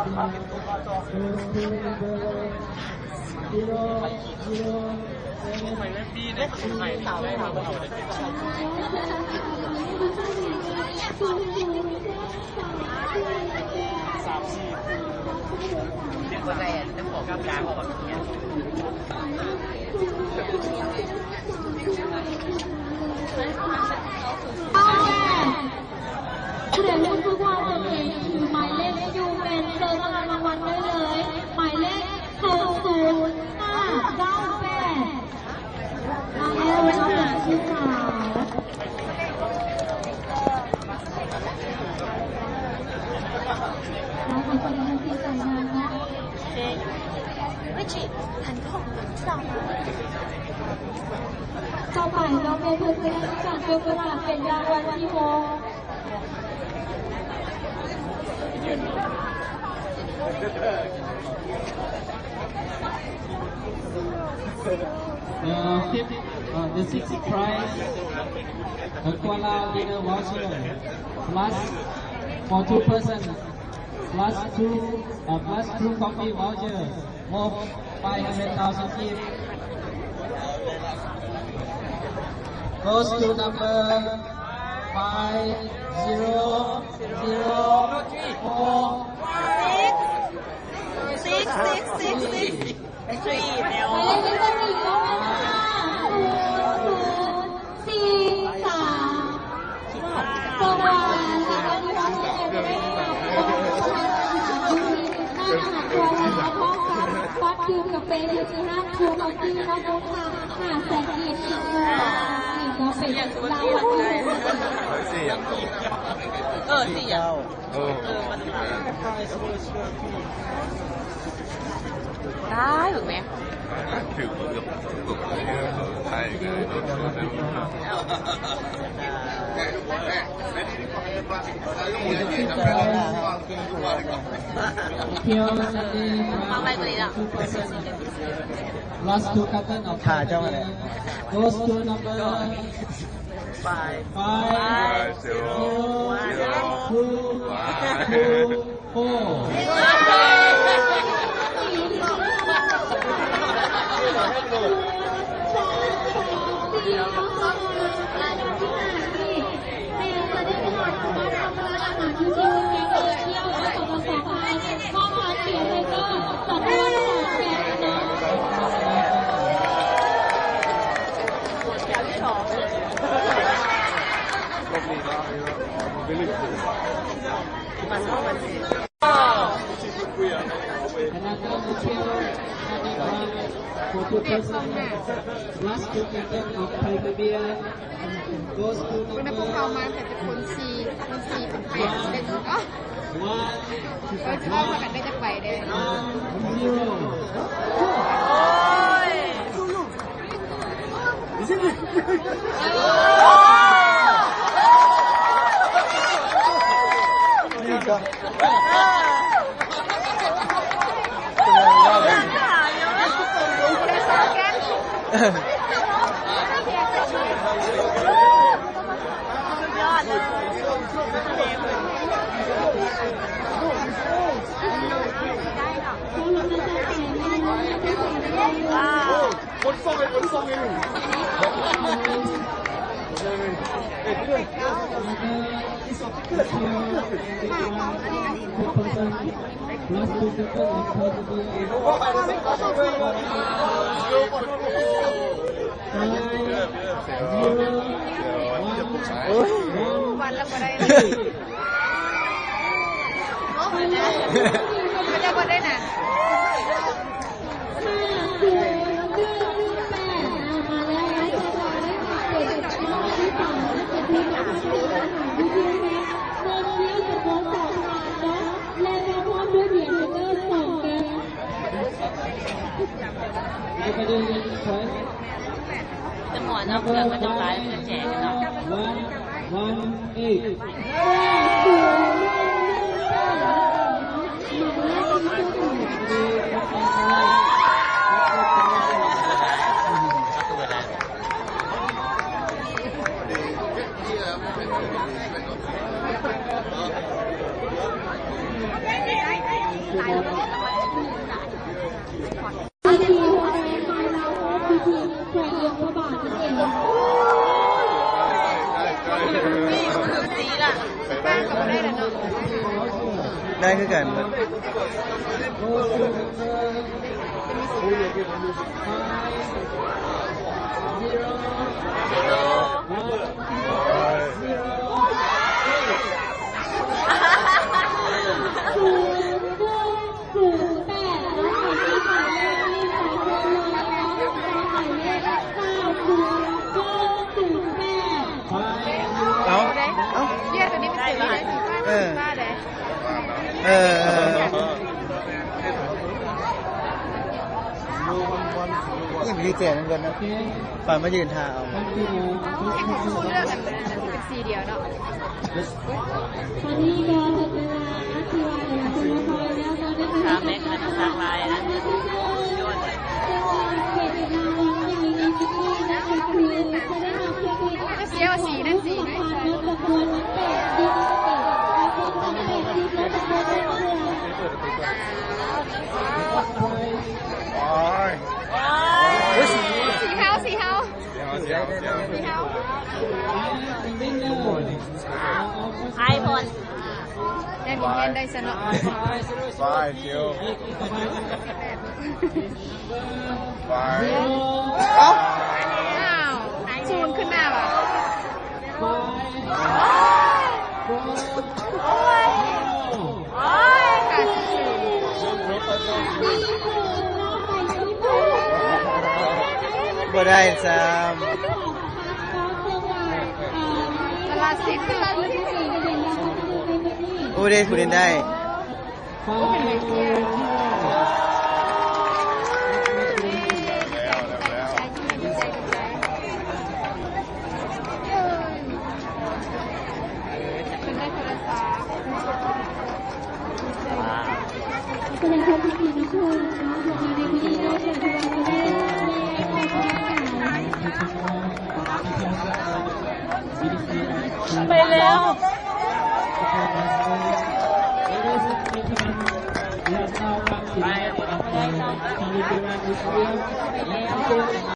ไม่เล่นพี่เนี่ยใครได้มาเอาได้เป็นคนแรกจะบอกกลางออกแบบนี้ผู้ใดเล่นผู้ว่าตัวเองถือหมายเลขยูเป็นเจอรางวัลได้เลยหมายเลข60598มาแล้วเราเปิดชื่อข่าวเราเป็นคนที่ใส่งานนะไม่ฉีดทันทองสองต่อไปเราเป็นเพื่อนการยกกระดาษเป็นรางวัลที่6The sixth prize, a Kuala dinner voucher, plus for 2 persons, plus two coffee vouchers, worth 500,000 each. Goes to number ดื่มกับเป็นอยู่ที่5ครูเขาที่เราโดนค่ะ500,000 อีกก็เป็นรางวัลที่4 มันได้ถูกไหมถือเกือบสุดเลยใช่เลยรถเร็วLast two carton of goes to number คุณในพวกเขามาแต่จะคนซีเป็นแปดเป็นก็เราจะว่ากันได้จะไปได้คนส่งเองคนส่งเอง วันละก็ได้ไม่ได้ก็ได้นะจะหมอนเอาเพื่อนมาจะไลฟ์มาแจกกันเนาะ1 พิธีหัวใจไฟเราพิธีแขวนเอียงพระบาทนั่นเอง นี่คือสีล่ะ แป้งก็ได้แล้วเนาะ ได้คือกัน เอาเอา เยี่ยตัวนี้เป็นสีอะไรสีฟ้าเลย นี่มีเสียงนั่นกันนะป่านมายืนทาเอา แข่งคู่เลือกกันเป็นสีเดียวเนาะ ตอนนี้ก็ถึงเวลาที่ว่าหลายคนรอคอยแล้วตอนนี้คือ สามเล็กนะสามลายนะยอดเลย เขตรางวัลใหญ่ในที่นี้นะคะคือจะได้รับเกียรติ เสียวสีนั่นสี สัม นะ ผัสรถประกวดนักเตะทีมเตะอาคมนักเตะทีมรถประกวดได้เพื่อ สีเทาสีเทา ไอพอน ได้มีเงินได้สนอ Five, yo. Five. อ้าวซูนขึ้นหน้าว่ะขาดสู บ่ได้ซ้ ตลาดสิบตลาดสิบ ำผู้ได้ผู้เล่นได้ เป็นได้โทรศัพท์ แสดงความยินดีทุกคนนะคะสวัสดีในพิธีได้เชิญทุกคนจะได้ในความ ไปแล้ว We have now come to the end of the celebration.